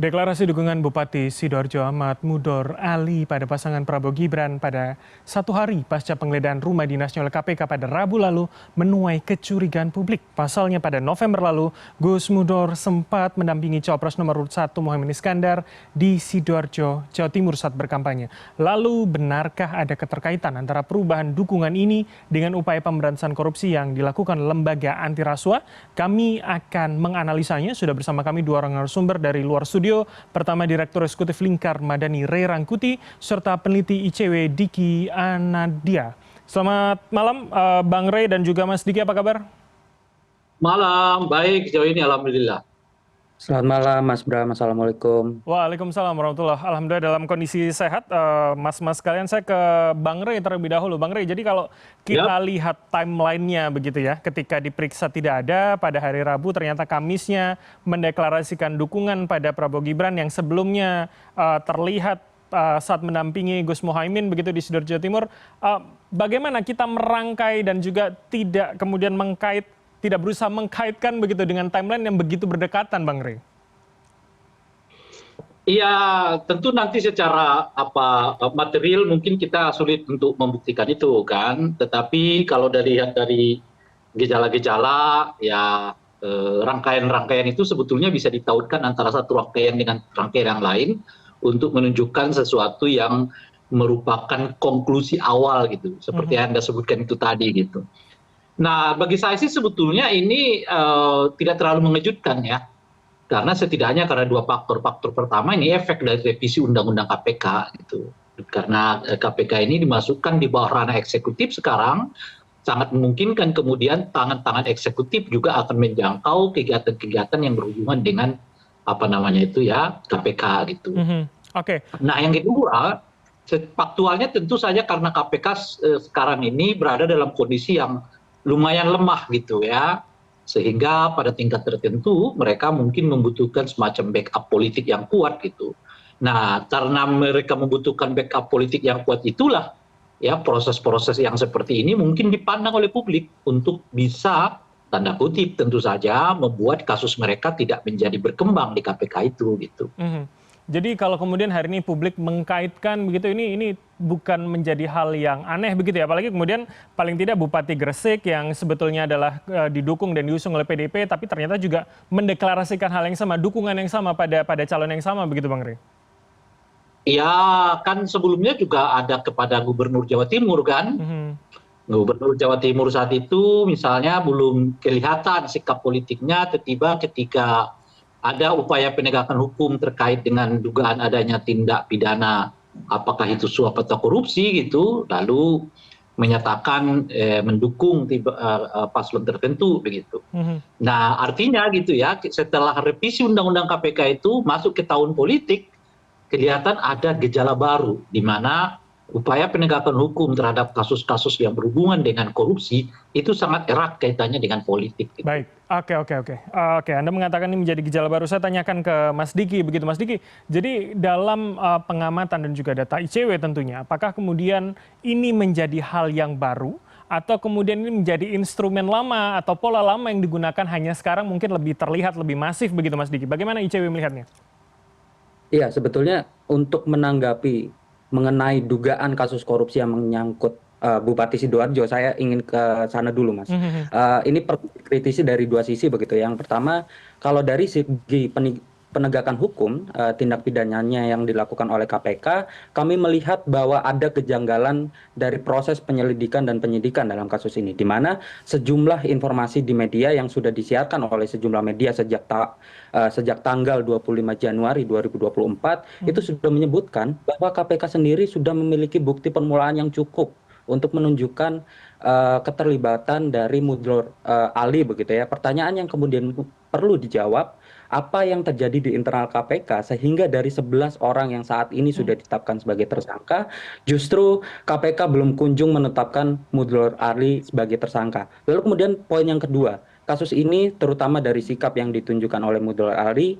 Deklarasi dukungan Bupati Sidoarjo Ahmad Mudor Ali pada pasangan Prabowo Gibran pada satu hari pasca penggeledahan rumah dinasnya oleh KPK pada Rabu lalu menuai kecurigaan publik. Pasalnya pada November lalu, Gus Mudor sempat mendampingi Cawapres nomor urut 1 Muhaimin Iskandar di Sidoarjo, Jawa Timur saat berkampanye. Lalu benarkah ada keterkaitan antara perubahan dukungan ini dengan upaya pemberantasan korupsi yang dilakukan lembaga anti rasuah? Kami akan menganalisanya. Sudah bersama kami dua orang narasumber dari luar studio. Pertama Direktur Eksekutif Lingkar Madani Ray Rangkuti serta peneliti ICW Diki Anadia. Selamat malam Bang Ray dan juga Mas Diki, apa kabar? Malam, baik sejauh ini alhamdulillah. Selamat malam Mas Bram, Assalamualaikum. Waalaikumsalam warahmatullahi. Alhamdulillah dalam kondisi sehat. Mas-mas kalian, saya ke Bang Ray terlebih dahulu. Bang Ray, jadi kalau kita lihat timelinenya begitu ya, ketika diperiksa tidak ada, pada hari Rabu ternyata Kamisnya mendeklarasikan dukungan pada Prabowo Gibran yang sebelumnya terlihat saat mendampingi Gus Muhaimin begitu di Sidoarjo Jawa Timur. Bagaimana kita merangkai dan juga tidak kemudian tidak berusaha mengkaitkan begitu dengan timeline yang begitu berdekatan, Bang Ray? Iya, tentu nanti secara material mungkin kita sulit untuk membuktikan itu kan. Tetapi kalau dilihat dari gejala-gejala, ya rangkaian-rangkaian itu sebetulnya bisa ditautkan antara satu rangkaian dengan rangkaian yang lain untuk menunjukkan sesuatu yang merupakan konklusi awal gitu, seperti yang Anda sebutkan itu tadi gitu. Nah, bagi saya sih sebetulnya ini tidak terlalu mengejutkan ya, karena setidaknya karena dua faktor. Faktor pertama ini efek dari revisi Undang-Undang KPK gitu, karena KPK ini dimasukkan di bawah ranah eksekutif sekarang, sangat memungkinkan kemudian tangan-tangan eksekutif juga akan menjangkau kegiatan-kegiatan yang berhubungan dengan KPK gitu. Oke. Nah, yang kedua, faktualnya tentu saja karena KPK sekarang ini berada dalam kondisi yang lumayan lemah gitu ya, sehingga pada tingkat tertentu mereka mungkin membutuhkan semacam backup politik yang kuat gitu. Nah, karena mereka membutuhkan backup politik yang kuat itulah ya proses-proses yang seperti ini mungkin dipandang oleh publik untuk bisa tanda kutip tentu saja membuat kasus mereka tidak menjadi berkembang di KPK itu gitu. Jadi kalau kemudian hari ini publik mengkaitkan begitu, ini bukan menjadi hal yang aneh begitu ya, apalagi kemudian paling tidak Bupati Gresik yang sebetulnya adalah didukung dan diusung oleh PDIP, tapi ternyata juga mendeklarasikan hal yang sama, dukungan yang sama pada calon yang sama begitu, Bang Ray? Ya kan sebelumnya juga ada kepada Gubernur Jawa Timur kan. Gubernur Jawa Timur saat itu misalnya belum kelihatan sikap politiknya, tiba-tiba ketika ada upaya penegakan hukum terkait dengan dugaan adanya tindak pidana, apakah itu suap atau korupsi gitu, lalu menyatakan mendukung paslon tertentu begitu. Nah, artinya gitu ya, setelah revisi Undang-Undang KPK itu masuk ke tahun politik, kelihatan ada gejala baru di mana upaya penegakan hukum terhadap kasus-kasus yang berhubungan dengan korupsi itu sangat erat kaitannya dengan politik. Gitu. Baik, oke. Anda mengatakan ini menjadi gejala baru. Saya tanyakan ke Mas Diki, begitu Mas Diki. Jadi dalam pengamatan dan juga data ICW tentunya, apakah kemudian ini menjadi hal yang baru atau kemudian ini menjadi instrumen lama atau pola lama yang digunakan hanya sekarang mungkin lebih terlihat lebih masif begitu Mas Diki? Bagaimana ICW melihatnya? Iya, sebetulnya untuk menanggapi mengenai dugaan kasus korupsi yang menyangkut Bupati Sidoarjo, saya ingin ke sana dulu, Mas. Ini perlu dikritisi dari dua sisi begitu. Yang pertama, kalau dari segi penegakan hukum, tindak pidananya yang dilakukan oleh KPK, kami melihat bahwa ada kejanggalan dari proses penyelidikan dan penyidikan dalam kasus ini, di mana sejumlah informasi di media yang sudah disiarkan oleh sejumlah media sejak tanggal 25 Januari 2024 itu sudah menyebutkan bahwa KPK sendiri sudah memiliki bukti permulaan yang cukup untuk menunjukkan keterlibatan dari Mudor Ali begitu ya. Pertanyaan yang kemudian perlu dijawab, apa yang terjadi di internal KPK sehingga dari 11 orang yang saat ini sudah ditetapkan sebagai tersangka, justru KPK belum kunjung menetapkan Mudor Ali sebagai tersangka. Lalu kemudian poin yang kedua, kasus ini terutama dari sikap yang ditunjukkan oleh Mudor Ali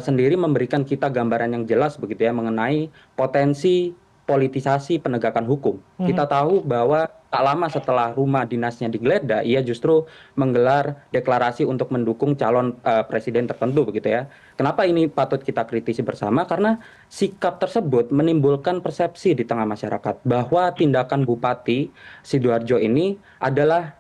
sendiri memberikan kita gambaran yang jelas begitu ya mengenai potensi politisasi penegakan hukum. Kita tahu bahwa tak lama setelah rumah dinasnya digeledah, ia justru menggelar deklarasi untuk mendukung calon presiden tertentu begitu ya. Kenapa ini patut kita kritisi bersama? Karena sikap tersebut menimbulkan persepsi di tengah masyarakat bahwa tindakan Bupati Sidoarjo ini adalah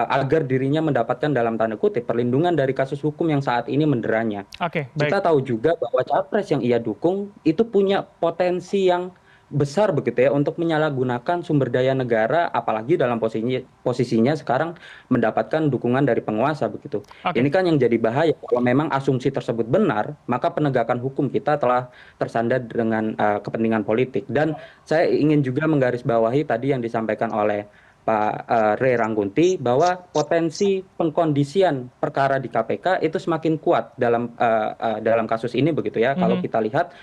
agar dirinya mendapatkan dalam tanda kutip perlindungan dari kasus hukum yang saat ini menderanya. Oke, baik. Kita tahu juga bahwa capres yang ia dukung itu punya potensi yang besar begitu ya untuk menyalahgunakan sumber daya negara, apalagi dalam posisinya sekarang mendapatkan dukungan dari penguasa begitu. Oke. Ini kan yang jadi bahaya. Kalau memang asumsi tersebut benar, maka penegakan hukum kita telah tersandar dengan kepentingan politik. Dan saya ingin juga menggarisbawahi tadi yang disampaikan oleh Pak Ray Rangkuti bahwa potensi pengkondisian perkara di KPK itu semakin kuat dalam kasus ini begitu ya. Kalau kita lihat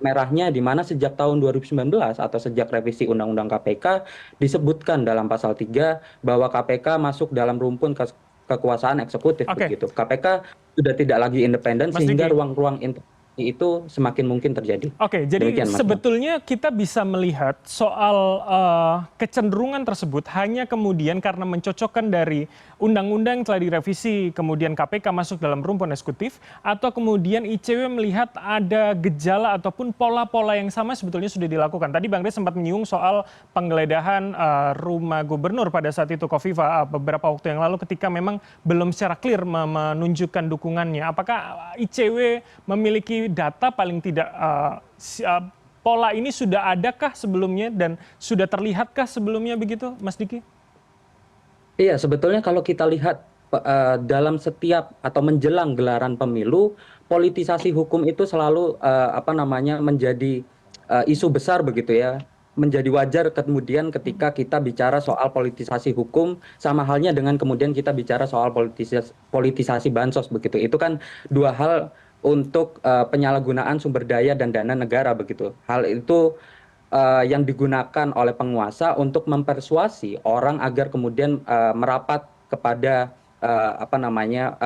merahnya di mana sejak tahun 2019 atau sejak revisi Undang-Undang KPK disebutkan dalam pasal 3 bahwa KPK masuk dalam rumpun kekuasaan eksekutif begitu. KPK sudah tidak lagi independen sehingga ruang-ruang intervensi itu semakin mungkin terjadi. Oke, jadi Demikian, Mas. sebetulnya kita bisa melihat soal kecenderungan tersebut hanya kemudian karena mencocokkan dari undang-undang yang telah direvisi, kemudian KPK masuk dalam rumpun eksekutif, atau kemudian ICW melihat ada gejala ataupun pola-pola yang sama sebetulnya sudah dilakukan. Tadi Bang Rey sempat menyinggung soal penggeledahan rumah gubernur pada saat itu Kofifa beberapa waktu yang lalu ketika memang belum secara clear menunjukkan dukungannya. Apakah ICW memiliki data paling tidak pola ini sudah adakah sebelumnya dan sudah terlihatkah sebelumnya begitu, Mas Diki? Iya, sebetulnya kalau kita lihat dalam setiap atau menjelang gelaran pemilu, politisasi hukum itu selalu menjadi isu besar begitu ya. Menjadi wajar kemudian ketika kita bicara soal politisasi hukum, sama halnya dengan kemudian kita bicara soal politisasi bansos begitu. Itu kan dua hal untuk penyalahgunaan sumber daya dan dana negara begitu. Hal itu yang digunakan oleh penguasa untuk mempersuasi orang agar kemudian merapat kepada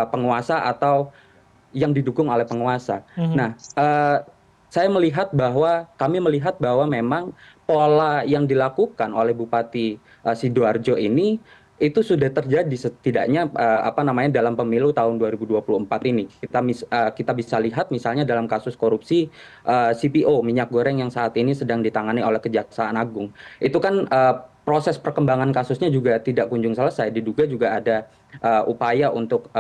penguasa atau yang didukung oleh penguasa. Nah, kami melihat bahwa memang pola yang dilakukan oleh Bupati Sidoarjo ini itu sudah terjadi setidaknya dalam pemilu tahun 2024 ini. Kita bisa lihat misalnya dalam kasus korupsi CPO minyak goreng yang saat ini sedang ditangani oleh Kejaksaan Agung. Itu kan proses perkembangan kasusnya juga tidak kunjung selesai. Diduga juga ada upaya untuk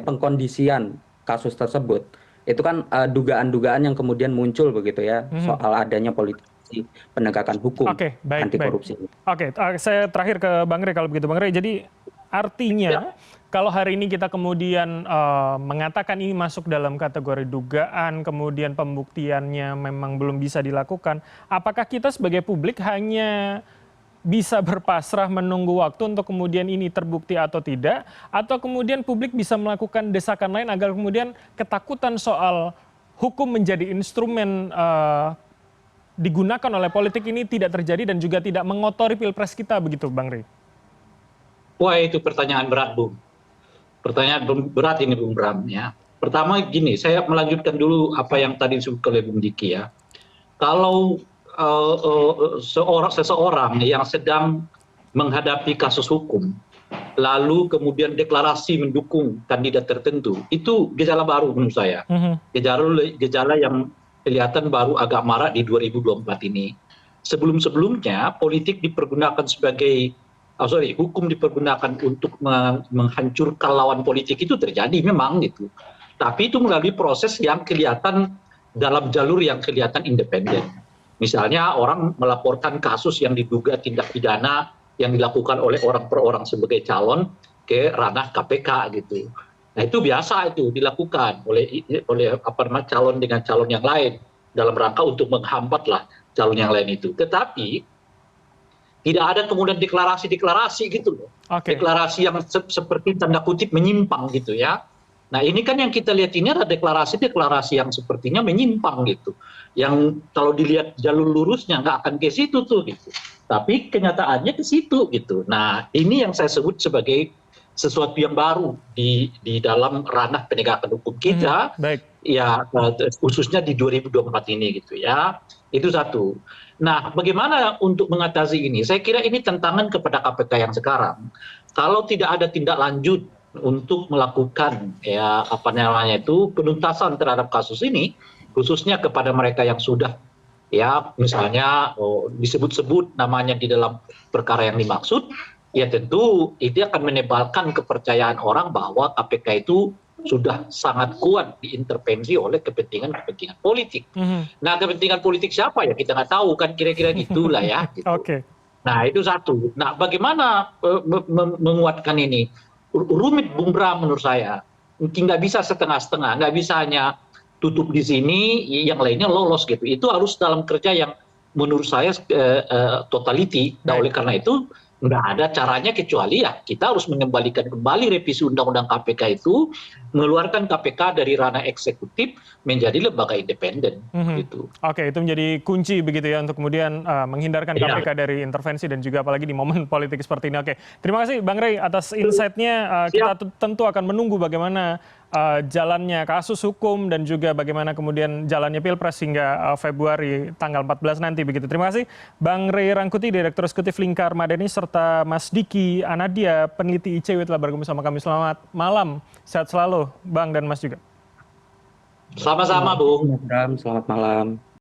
pengkondisian kasus tersebut. Itu kan dugaan-dugaan yang kemudian muncul begitu ya soal adanya politik penegakan hukum anti korupsi. Oke, saya terakhir ke Bang Rey kalau begitu Bang Rey. Jadi artinya kalau hari ini kita kemudian mengatakan ini masuk dalam kategori dugaan, kemudian pembuktiannya memang belum bisa dilakukan, apakah kita sebagai publik hanya bisa berpasrah menunggu waktu untuk kemudian ini terbukti atau tidak, atau kemudian publik bisa melakukan desakan lain agar kemudian ketakutan soal hukum menjadi instrumen digunakan oleh politik ini tidak terjadi dan juga tidak mengotori pilpres kita begitu Bang Rey? Wah, itu pertanyaan berat, Bung. Pertanyaan berat ini, Bung Bram ya. Pertama gini, saya melanjutkan dulu apa yang tadi disebut oleh Bung Diki ya. Kalau seseorang yang sedang menghadapi kasus hukum, lalu kemudian deklarasi mendukung kandidat tertentu, itu gejala baru menurut saya. Gejala yang kelihatan baru agak marak di 2024 ini. Sebelum-sebelumnya politik dipergunakan sebagai hukum dipergunakan untuk menghancurkan lawan politik itu terjadi memang gitu. Tapi itu melalui proses yang kelihatan dalam jalur yang kelihatan independen. Misalnya orang melaporkan kasus yang diduga tindak pidana yang dilakukan oleh orang per orang sebagai calon ke ranah KPK gitu. Nah itu biasa itu dilakukan oleh calon dengan calon yang lain dalam rangka untuk menghambatlah calon yang lain itu. Tetapi tidak ada kemudian deklarasi-deklarasi gitu loh. Deklarasi yang seperti tanda kutip menyimpang gitu ya. Nah ini kan yang kita lihat ini adalah deklarasi-deklarasi yang sepertinya menyimpang gitu. Yang kalau dilihat jalur lurusnya nggak akan ke situ tuh gitu. Tapi kenyataannya ke situ gitu. Nah ini yang saya sebut sebagai sesuatu yang baru di dalam ranah penegakan hukum kita, Baik. ya khususnya di 2024 ini gitu ya. Itu satu. Nah, bagaimana untuk mengatasi ini? Saya kira ini tantangan kepada KPK yang sekarang. Kalau tidak ada tindak lanjut untuk melakukan ya apa namanya itu penuntasan terhadap kasus ini, khususnya kepada mereka yang sudah ya misalnya disebut-sebut namanya di dalam perkara yang dimaksud, ya tentu itu akan menebalkan kepercayaan orang bahwa KPK itu sudah sangat kuat diintervensi oleh kepentingan-kepentingan politik. Nah, kepentingan politik siapa ya kita nggak tahu kan, kira-kira gitulah ya. Gitu. Oke. Nah, itu satu. Nah, bagaimana menguatkan ini? Rumit Bung Bram menurut saya. Mungkin nggak bisa setengah-setengah, nggak bisa hanya tutup di sini, yang lainnya lolos gitu. Itu harus dalam kerja yang menurut saya totality. Nah, oleh karena itu nggak ada caranya kecuali ya kita harus mengembalikan kembali revisi undang-undang KPK itu, mengeluarkan KPK dari ranah eksekutif menjadi lembaga independen. Gitu. Oke, itu menjadi kunci begitu ya untuk kemudian menghindarkan KPK dari intervensi dan juga apalagi di momen politik seperti ini. Oke, terima kasih Bang Rey atas insight-nya. Kita tentu akan menunggu bagaimana jalannya kasus hukum dan juga bagaimana kemudian jalannya Pilpres hingga Februari tanggal 14 nanti begitu. Terima kasih Bang Rey Rangkuti, Direktur Eksekutif Lingkar Madani, serta Mas Diki Anadia, peneliti ICW telah bergabung sama kami. Selamat malam, sehat selalu Bang dan Mas juga. Sama-sama, Bung. Selamat malam.